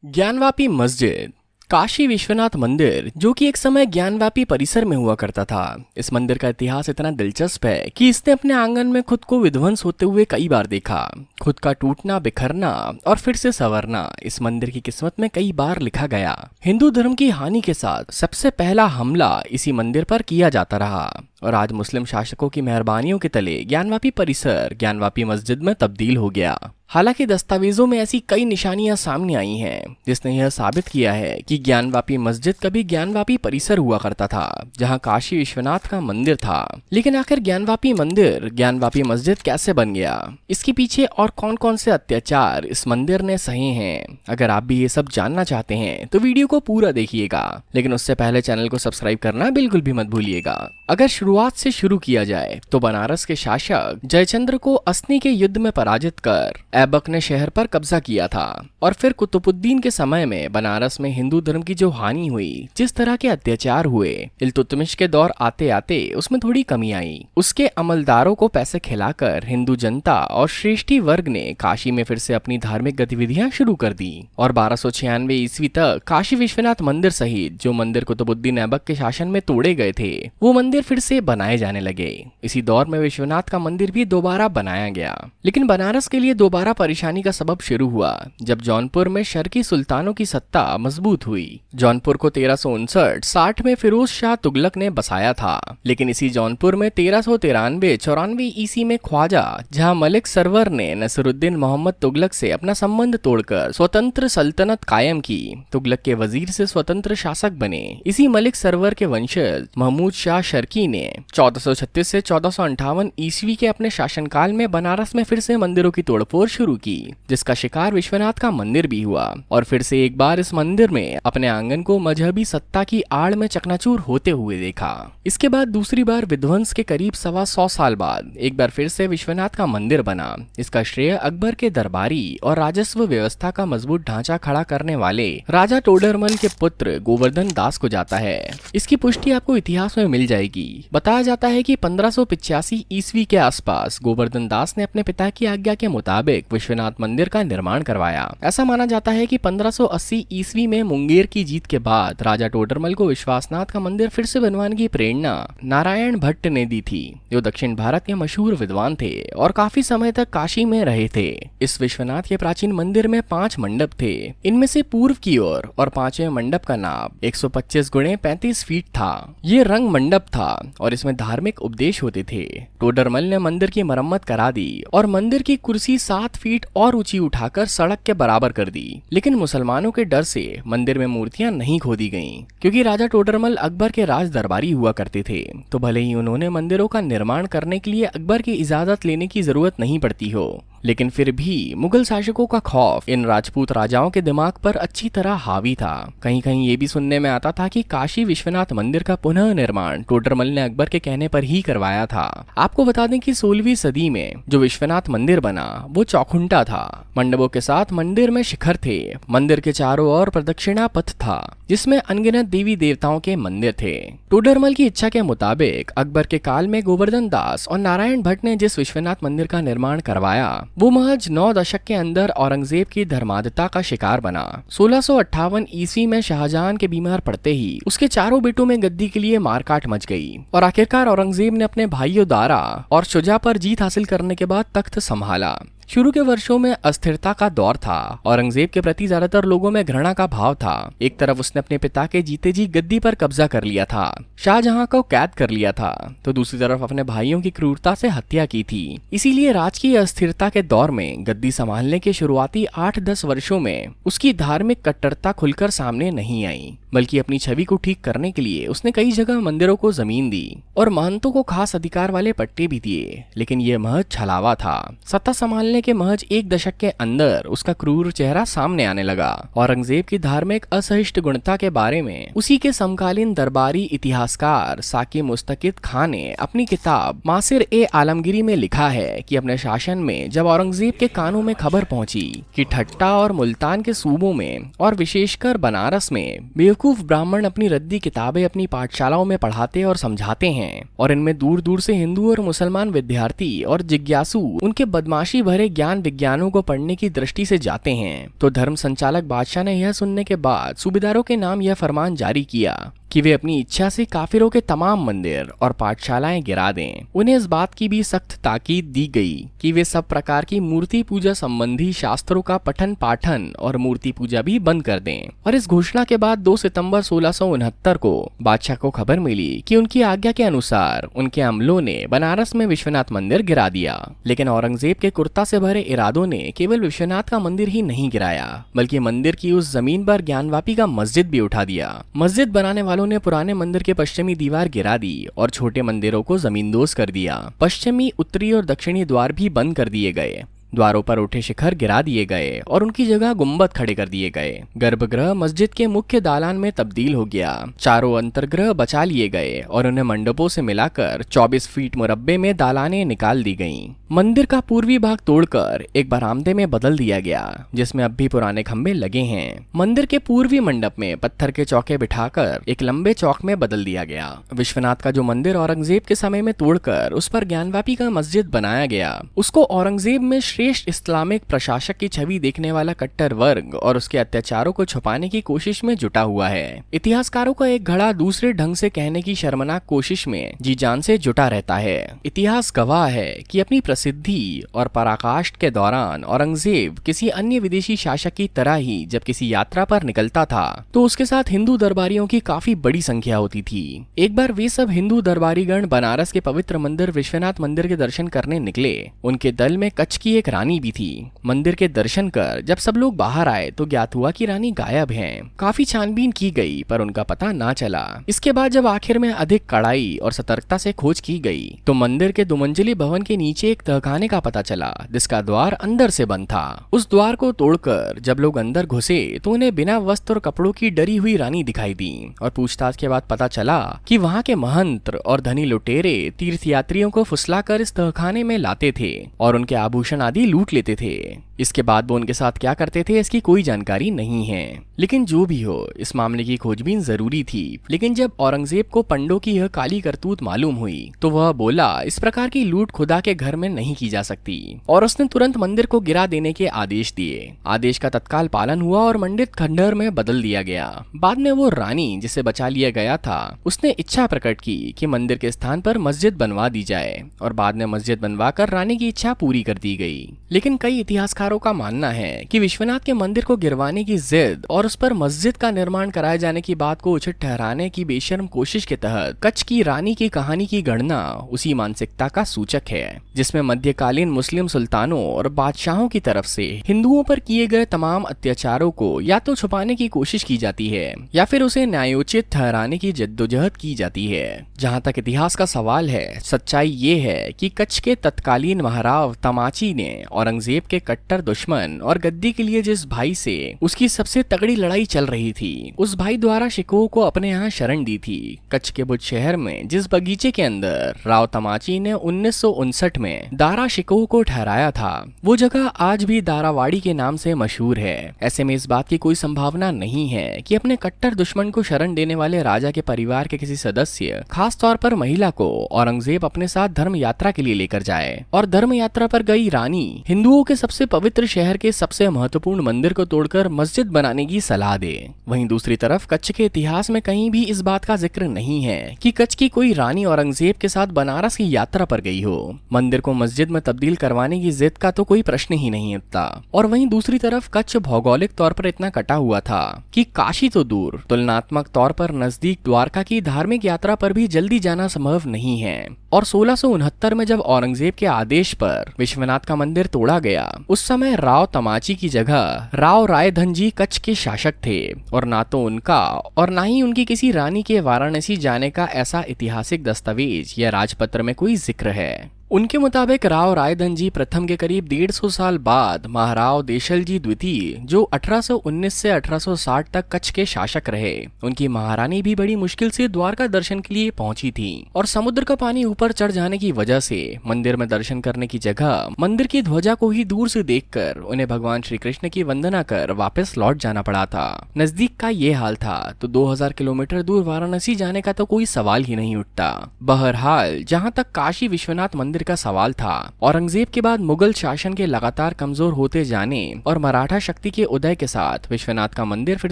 ज्ञानवापी मस्जिद काशी विश्वनाथ मंदिर, जो कि एक समय ज्ञानवापी परिसर में हुआ करता था। इस मंदिर का इतिहास इतना दिलचस्प है कि इसने अपने आंगन में खुद को विध्वंस होते हुए कई बार देखा। खुद का टूटना, बिखरना और फिर से संवरना इस मंदिर की किस्मत में कई बार लिखा गया। हिंदू धर्म की हानि के साथ सबसे पहला हमला इसी मंदिर पर किया जाता रहा और आज मुस्लिम शासकों की मेहरबानियों के तले ज्ञानवापी परिसर ज्ञानवापी मस्जिद में तब्दील हो गया। हालांकि दस्तावेजों में ऐसी कई निशानियां सामने आई हैं जिसने यह साबित किया है कि ज्ञानवापी मस्जिद कभी ज्ञानवापी परिसर हुआ करता था, जहां काशी विश्वनाथ का मंदिर था। लेकिन आखिर ज्ञानवापी मंदिर ज्ञानवापी मस्जिद कैसे बन गया, इसके पीछे और कौन कौन से अत्याचार इस मंदिर ने सहे हैं, अगर आप भी ये सब जानना चाहते हैं तो वीडियो को पूरा देखिएगा। लेकिन उससे पहले चैनल को सब्सक्राइब करना बिल्कुल भी मत भूलिएगा। अगर शुरुआत से शुरू किया जाए तो बनारस के शासक जयचंद्र को असनी के युद्ध में पराजित कर ऐबक ने शहर पर कब्जा किया था और फिर कुतुबुद्दीन के समय में बनारस में हिंदू धर्म की जो हानि हुई, जिस तरह के अत्याचार हुए, इल्तुतमिश के दौर आते आते उसमें थोड़ी कमी आई। उसके अमलदारों को पैसे खिलाकर हिंदू जनता और श्रेष्ठी वर्ग ने काशी में फिर से अपनी धार्मिक गतिविधियां शुरू कर दी और 1296 ईस्वी तक काशी विश्वनाथ मंदिर सहित जो मंदिर कुतुबुद्दीन ऐबक के शासन में तोड़े गए थे, वो मंदिर फिर से बनाए जाने लगे। इसी दौर में विश्वनाथ का मंदिर भी दोबारा बनाया गया। लेकिन बनारस के लिए दोबारा परेशानी का सबब शुरू हुआ जब जौनपुर में शर्की सुल्तानों की सत्ता मजबूत हुई। जौनपुर को 1359-60 में फिरोज शाह तुगलक ने बसाया था, लेकिन इसी जौनपुर में 1393-94 ईस्वी में ख्वाजा जहां मलिक सरवर ने नसरुद्दीन मोहम्मद तुगलक से अपना संबंध तोड़कर स्वतंत्र सल्तनत कायम की। तुगलक के वजीर से स्वतंत्र शासक बने इसी मलिक सरवर के वंशज महमूद शाह शर्की ने 1436 से 1458 ईस्वी के अपने शासनकाल में बनारस में फिर से मंदिरों की तोड़फोड़ शुरू की, जिसका शिकार विश्वनाथ का मंदिर भी हुआ और फिर से एक बार इस मंदिर में अपने आंगन को मजहबी सत्ता की आड़ में चकनाचूर होते हुए देखा। इसके बाद दूसरी बार विध्वंस के करीब 125 साल बाद एक बार फिर से विश्वनाथ का मंदिर बना। इसका श्रेय अकबर के दरबारी और राजस्व व्यवस्था का मजबूत ढांचा खड़ा करने वाले राजा टोडरमल के पुत्र गोवर्धन दास को जाता है। इसकी पुष्टि आपको इतिहास में मिल जाएगी। बताया जाता है कि 1585 ईस्वी के आसपास गोवर्धन दास ने अपने पिता की आज्ञा के मुताबिक विश्वनाथ मंदिर का निर्माण करवाया। ऐसा माना जाता है कि 1580 ईस्वी में मुंगेर की जीत के बाद राजा टोडरमल को विश्वनाथ का मंदिर फिर से बनवाने की प्रेरणा नारायण भट्ट ने दी थी, जो दक्षिण भारत के मशहूर विद्वान थे और काफी समय तक काशी में रहे थे। इस विश्वनाथ के प्राचीन मंदिर में 5 मंडप थे। इनमें से पूर्व की ओर और 5वें मंडप का नाप 125 गुणे 35 फीट था। ये रंग मंडप था और इसमें धार्मिक उपदेश होते थे। टोडरमल ने मंदिर की मरम्मत करा दी और मंदिर की कुर्सी 7 फीट और ऊंची उठाकर सड़क के बराबर कर दी। लेकिन मुसलमानों के डर से मंदिर में मूर्तियां नहीं खोदी गईं, क्योंकि राजा टोडरमल अकबर के राज दरबारी हुआ करते थे। तो भले ही उन्होंने मंदिरों का निर्माण करने के लिए अकबर की इजाजत लेने की जरूरत नहीं पड़ती हो, लेकिन फिर भी मुगल शासकों का खौफ इन राजपूत राजाओं के दिमाग पर अच्छी तरह हावी था। कहीं कहीं ये भी सुनने में आता था कि काशी विश्वनाथ मंदिर का पुनः निर्माण टोडरमल ने अकबर के कहने पर ही करवाया था। आपको बता दें कि 16वीं सदी में जो विश्वनाथ मंदिर बना वो चौखुंटा था। मंडपों के साथ मंदिर में शिखर थे। मंदिर के चारों ओर प्रदक्षिणा पथ था, जिसमें अनगिनत देवी देवताओं के मंदिर थे। टोडरमल की इच्छा के मुताबिक अकबर के काल में गोवर्धन दास और नारायण भट्ट ने जिस विश्वनाथ मंदिर का निर्माण करवाया वो महज 9 दशक के अंदर औरंगजेब की धर्माधता का शिकार बना। 1658 ईस्वी में शाहजहां के बीमार पड़ते ही उसके चारों बेटों में गद्दी के लिए मारकाट मच गई और आखिरकार औरंगजेब ने अपने भाइयों दारा और शुजा पर जीत हासिल करने के बाद तख्त संभाला। शुरू के वर्षों में अस्थिरता का दौर था। औरंगजेब के प्रति ज्यादातर लोगों में घृणा का भाव था। एक तरफ उसने अपने पिता के जीते जी गद्दी पर कब्जा कर लिया था, शाहजहां को कैद कर लिया था, तो दूसरी तरफ अपने भाइयों की क्रूरता से हत्या की थी। इसीलिए राजकीय अस्थिरता के दौर में गद्दी संभालने के शुरुआती 8-10 वर्षों में उसकी धार्मिक कट्टरता खुलकर सामने नहीं आई, बल्कि अपनी छवि को ठीक करने के लिए उसने कई जगह मंदिरों को जमीन दी और महंतों को खास अधिकार वाले पट्टे भी दिए। लेकिन यह महज छलावा था। सत्ता संभालने के महज 1 दशक के अंदर उसका क्रूर चेहरा सामने आने लगा। औरंगजेब की धार्मिक असहिष्णुता के बारे में उसी के समकालीन दरबारी इतिहासकार साकी मुस्तकिद खान ने अपनी किताब मासिर ए आलमगिरी में लिखा है कि अपने शासन में जब औरंगजेब के कानों में खबर पहुंची कि ठट्टा और मुल्तान के सूबों में और विशेषकर बनारस में बेवकूफ ब्राह्मण अपनी रद्दी किताबें अपनी पाठशालाओं में पढ़ाते और समझाते हैं और इनमें दूर दूर से हिंदू और मुसलमान विद्यार्थी और जिज्ञासु उनके बदमाशी भरे सारे ज्ञान विज्ञानों को पढ़ने की दृष्टि से जाते हैं, तो धर्म संचालक बादशाह ने यह सुनने के बाद सूबेदारों के नाम यह फरमान जारी किया कि वे अपनी इच्छा से काफिरों के तमाम मंदिर और पाठशालाएं गिरा दें। उन्हें इस बात की भी सख्त ताकीद दी गई कि वे सब प्रकार की मूर्ति पूजा संबंधी शास्त्रों का पठन पाठन और मूर्ति पूजा भी बंद कर दें। और इस घोषणा के बाद 2 सितंबर 1669 को बादशाह को खबर मिली कि उनकी आज्ञा के अनुसार उनके अमलों ने बनारस में विश्वनाथ मंदिर गिरा दिया। लेकिन औरंगजेब के कुर्ता से भरे इरादों ने केवल विश्वनाथ का मंदिर ही नहीं गिराया, बल्कि मंदिर की उस जमीन पर ज्ञानवापी का मस्जिद भी उठा दिया। मस्जिद बनाने वालों ने पुराने मंदिर के पश्चिमी दीवार गिरा दी और छोटे मंदिरों को जमींदोज कर दिया। पश्चिमी, उत्तरी और दक्षिणी द्वार भी बंद कर दिए गए। द्वारों पर उठे शिखर गिरा दिए गए और उनकी जगह गुंबद खड़े कर दिए गए। गर्भगृह मस्जिद के मुख्य दालान में तब्दील हो गया। चारों अंतर्गृह बचा लिए गए और उन्हें मंडपों से मिलाकर 24 फीट मुरब्बे में दालानें निकाल दी गईं। मंदिर का पूर्वी भाग तोड़कर एक बरामदे में बदल दिया गया, जिसमें अब भी पुराने खंभे लगे हैं। मंदिर के पूर्वी मंडप में पत्थर के चौके बिठाकर एक लंबे चौक में बदल दिया गया। विश्वनाथ का जो मंदिर औरंगजेब के समय में तोड़कर उस पर ज्ञानवापी का मस्जिद बनाया गया, उसको औरंगजेब में श्रेष्ठ इस्लामिक प्रशासक की छवि देखने वाला कट्टर वर्ग और उसके अत्याचारों को छुपाने की कोशिश में जुटा हुआ है। इतिहासकारों का एक घड़ा दूसरे ढंग से कहने की शर्मनाक कोशिश में जी जान से जुटा रहता है। इतिहास गवाह है कि अपनी प्रसिद्धि और पराकाष्ठ के दौरान औरंगजेब किसी अन्य विदेशी शासक की तरह ही जब किसी यात्रा पर निकलता था तो उसके साथ हिंदू दरबारियों की काफी बड़ी संख्या होती थी। एक बार वे सब हिंदू दरबारीगण बनारस के पवित्र मंदिर विश्वनाथ मंदिर के दर्शन करने निकले। उनके दल में कच्छ की एक रानी भी थी। मंदिर के दर्शन कर जब सब लोग बाहर आए तो ज्ञात हुआ कि रानी गायब हैं। काफी छानबीन की गई पर उनका पता ना चला। इसके बाद जब आखिर में अधिक कड़ाई और सतर्कता से खोज की गई तो मंदिर के 2 मंजिली भवन के नीचे एक तहखाने का पता चला, जिसका द्वार अंदर से बंद था। उस द्वार को तोड़कर जब लोग अंदर घुसे तो उन्हें बिना वस्त्र और कपड़ों की डरी हुई रानी दिखाई दी और पूछताछ के बाद पता चला कि वहाँ के महंत और धनी लुटेरे तीर्थयात्रियों को फुसलाकर इस तहखाने में लाते थे और उनके आभूषण आदि लूट लेते थे। इसके बाद वो उनके साथ क्या करते थे इसकी कोई जानकारी नहीं है। लेकिन जो भी हो, इस मामले की खोजबीन जरूरी थी। लेकिन जब औरंगजेब को पंडों की यह काली करतूत मालूम हुई तो वह बोला इस प्रकार की लूट खुदा के घर में नहीं की जा सकती और उसने तुरंत मंदिर को गिरा देने के आदेश दिए। आदेश का तत्काल पालन हुआ और मंदिर खंडहर में बदल दिया गया। बाद में वो रानी जिसे बचा लिया गया था उसने इच्छा प्रकट की कि मंदिर के स्थान पर मस्जिद बनवा दी जाए और बाद में मस्जिद बनवाकर रानी की इच्छा पूरी कर दी गई। लेकिन कई इतिहासकारों का मानना है कि विश्वनाथ के मंदिर को गिरवाने की जिद और उस पर मस्जिद का निर्माण कराए जाने की बात को उचित ठहराने की बेशर्म कोशिश के तहत कच्छ की रानी की कहानी की गणना उसी मानसिकता का सूचक है जिसमें मध्यकालीन मुस्लिम सुल्तानों और बादशाहों की तरफ से हिंदुओं पर किए गए तमाम अत्याचारों को या तो छुपाने की कोशिश की जाती है या फिर उसे न्यायोचित ठहराने की जद्दोजहद की जाती है। जहाँ तक इतिहास का सवाल है, सच्चाई ये है कि कच्छ के तत्कालीन महाराव तमाची ने औरंगजेब के कट्टर दुश्मन और गद्दी के लिए जिस भाई से उसकी सबसे तगड़ी लड़ाई चल रही थी, उस भाई द्वारा शिकोह को अपने यहाँ शरण दी थी। कच्छ के बुद्ध शहर में जिस बगीचे के अंदर राव तमाची ने 1959 में दारा शिकोह को ठहराया था, वो जगह आज भी दारावाड़ी के नाम से मशहूर है। ऐसे में इस बात की कोई संभावना नहीं है कि अपने कट्टर दुश्मन को शरण देने वाले राजा के परिवार के किसी सदस्य, खास तौर पर महिला को औरंगजेब अपने साथ धर्म यात्रा के लिए लेकर जाए और धर्म यात्रा पर गई रानी हिंदुओं के सबसे पवित्र शहर के सबसे महत्वपूर्ण मंदिर को तोड़कर मस्जिद बनाने की सलाह दे। वहीं दूसरी तरफ कच्छ के इतिहास में कहीं भी इस बात का जिक्र नहीं है कि कच्छ की कोई रानी औरंगजेब के साथ बनारस की यात्रा पर गई हो। मंदिर को मस्जिद में तब्दील करवाने की जिद का तो कोई प्रश्न ही नहीं उठता। और वहीं दूसरी तरफ कच्छ भौगोलिक तौर पर इतना कटा हुआ था कि काशी तो दूर, तुलनात्मक तौर पर नजदीक द्वारका की धार्मिक यात्रा पर भी जल्दी जाना संभव नहीं है। और 1669 में जब औरंगजेब के आदेश पर विश्वनाथ का मंदिर तोड़ा गया, उस समय राव तमाची की जगह राव रायधनजी कच्छ के शासक थे और ना तो उनका और ना ही उनकी किसी रानी के वाराणसी जाने का ऐसा ऐतिहासिक दस्तावेज या राजपत्र में कोई जिक्र है। उनके मुताबिक राव रायधनजी प्रथम के करीब 150 साल बाद महाराव देशलजी द्वितीय, जो 1819 से 1860 तक कच्छ के शासक रहे, उनकी महारानी भी बड़ी मुश्किल से द्वारका दर्शन के लिए पहुंची थी और समुद्र का पानी ऊपर चढ़ जाने की वजह से मंदिर में दर्शन करने की जगह मंदिर की ध्वजा को ही दूर से देखकर उन्हें भगवान श्री कृष्ण की वंदना कर वापस लौट जाना पड़ा था। नजदीक का ये हाल था तो 2000 किलोमीटर दूर वाराणसी जाने का तो कोई सवाल ही नहीं उठता। बहरहाल जहाँ तक काशी विश्वनाथ मंदिर का सवाल था। औरंगजेब के बाद मुगल शासन के लगातार कमजोर होते जाने और मराठा शक्ति के उदय के साथ विश्वनाथ का मंदिर फिर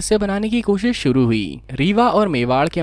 से बनाने की कोशिश शुरू हुई। रीवा और मेवाड़ के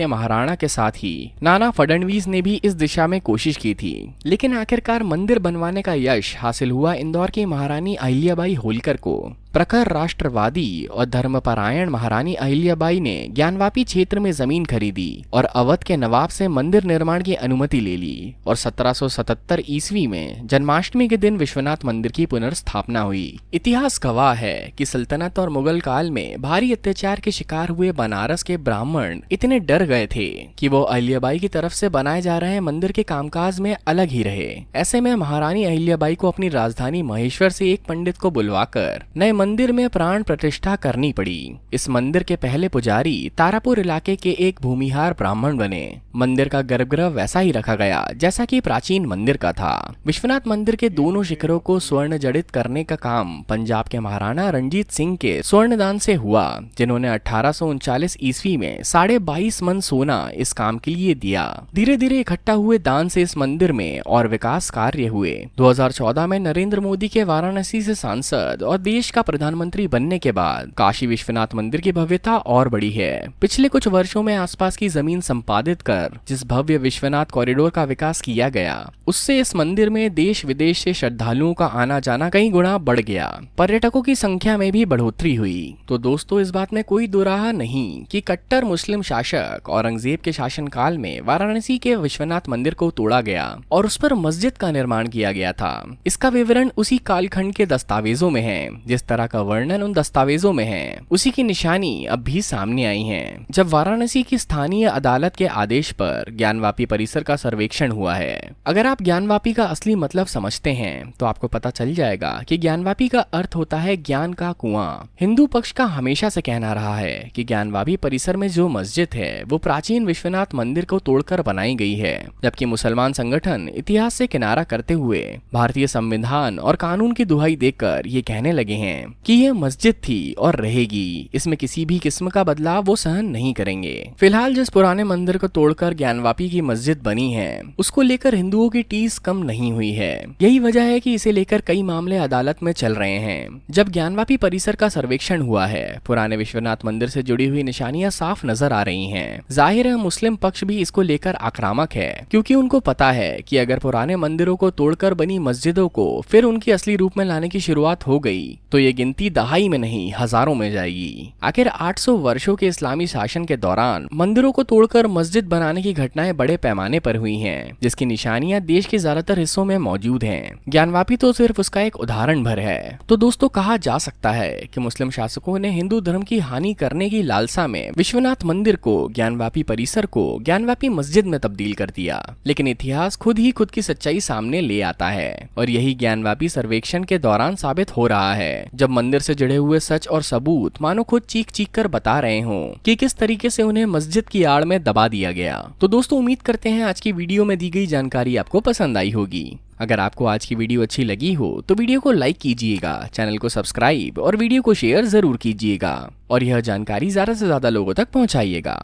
महाराणा के साथ ही नाना फडणवीस ने भी इस दिशा में कोशिश की थी, लेकिन आखिरकार मंदिर बनवाने का यश हासिल हुआ इंदौर की महारानी अहिल्याबाई होलकर को। प्रखर राष्ट्रवादी और धर्मपरायण महारानी अहिल्याबाई ने ज्ञानवापी क्षेत्र में जमीन खरीदी और अवध के नवाब से मंदिर निर्माण की अनुमति ले ली और 1777 ईस्वी में जन्माष्टमी के दिन विश्वनाथ मंदिर की पुनर्स्थापना हुई। इतिहास गवाह है कि सल्तनत और मुगल काल में भारी अत्याचार के शिकार हुए बनारस के ब्राह्मण इतने डर गए थे कि वो अहिल्याबाई की तरफ से बनाए जा रहे मंदिर के कामकाज में अलग ही रहे। ऐसे में महारानी अहिल्याबाई को अपनी राजधानी महेश्वर से एक पंडित को बुलवाकर नए मंदिर में प्राण प्रतिष्ठा करनी पड़ी। इस मंदिर के पहले पुजारी तारापुर इलाके के एक भूमिहार ब्राह्मण बने। मंदिर का गर्भगृह वैसा ही रखा गया जैसा कि प्राचीन मंदिर का था। विश्वनाथ मंदिर के दोनों शिखरों को स्वर्ण जड़ित करने का काम पंजाब के महाराणा रणजीत सिंह के स्वर्णदान से हुआ, जिन्होंने 1839 ईस्वी में 22.5 मन सोना इस काम के लिए दिया। धीरे धीरे इकट्ठा हुए दान से इस मंदिर में और विकास कार्य हुए। 2014 में नरेंद्र मोदी के वाराणसी से सांसद और देश का प्रधानमंत्री बनने के बाद काशी विश्वनाथ मंदिर की भव्यता और बढ़ी है। पिछले कुछ वर्षों में आसपास की जमीन संपादित कर जिस भव्य विश्वनाथ कॉरिडोर का विकास किया गया, उससे इस मंदिर में देश विदेश से श्रद्धालुओं का आना जाना कई गुना बढ़ गया। पर्यटकों की संख्या में भी बढ़ोतरी हुई। तो दोस्तों, इस बात में कोई दुराहा नहीं कि कट्टर मुस्लिम शासक औरंगजेब के शासनकाल में वाराणसी के विश्वनाथ मंदिर को तोड़ा गया और उस पर मस्जिद का निर्माण किया गया था। इसका विवरण उसी कालखंड के दस्तावेजों में है। जिस तरह का वर्णन उन दस्तावेजों में है, उसी की निशानी अब भी सामने आई है। जब वाराणसी की स्थानीय अदालत के आदेश पर ज्ञानवापी परिसर का सर्वेक्षण हुआ है। अगर आप ज्ञानवापी का असली मतलब समझते हैं तो आपको पता चल जाएगा कि ज्ञानवापी का अर्थ होता है ज्ञान का कुआं। हिंदू पक्ष का हमेशा से कहना रहा है कि ज्ञानवापी परिसर में जो मस्जिद है वो प्राचीन विश्वनाथ मंदिर को तोड़कर बनाई गई है, जबकि मुसलमान संगठन इतिहास से किनारा करते हुए भारतीय संविधान और कानून की दुहाई देकर ये कहने लगे हैं कि यह मस्जिद थी और रहेगी, इसमें किसी भी किस्म का बदलाव वो सहन नहीं करेंगे। फिलहाल जिस पुराने मंदिर को तोड़कर ज्ञानवापी की मस्जिद बनी है, उसको लेकर हिंदुओं की टीस कम नहीं हुई है। यही वजह है कि इसे लेकर कई मामले अदालत में चल रहे हैं। जब ज्ञानवापी परिसर का सर्वेक्षण हुआ है, पुराने विश्वनाथ मंदिर से जुड़ी हुई निशानियां साफ नजर आ रही हैं। जाहिर है मुस्लिम पक्ष भी इसको लेकर आक्रामक है, क्योंकि उनको पता है कि अगर पुराने मंदिरों को तोड़कर बनी मस्जिदों को फिर उनकी असली रूप में लाने की शुरुआत हो गई तो ये गिनती दहाई में नहीं हजारों में जाएगी। आखिर 800 वर्षों के इस्लामी शासन के दौरान मंदिरों को तोड़कर मस्जिद बनाने की घटनाएं बड़े पैमाने पर हुई हैं, जिसकी निशानियां देश के ज्यादातर हिस्सों में मौजूद हैं। ज्ञानवापी तो सिर्फ उसका एक उदाहरण भर है। तो दोस्तों, कहा जा सकता है कि मुस्लिम शासकों ने हिंदू धर्म की हानि करने की लालसा में विश्वनाथ मंदिर को, ज्ञानवापी परिसर को ज्ञानवापी मस्जिद में तब्दील कर दिया। लेकिन इतिहास खुद ही खुद की सच्चाई सामने ले आता है और यही ज्ञानवापी सर्वेक्षण के दौरान साबित हो रहा है, जब मंदिर से जुड़े हुए सच और सबूत मानो खुद चीख चीख कर बता रहे हों कि किस तरीके से उन्हें मस्जिद की आड़ में दबा दिया गया। तो दोस्तों, उम्मीद करते हैं आज की वीडियो में दी गई जानकारी आपको पसंद आई होगी। अगर आपको आज की वीडियो अच्छी लगी हो तो वीडियो को लाइक कीजिएगा, चैनल को सब्सक्राइब और वीडियो को शेयर जरूर कीजिएगा और यह जानकारी ज्यादा से ज्यादा लोगों तक पहुंचाइएगा।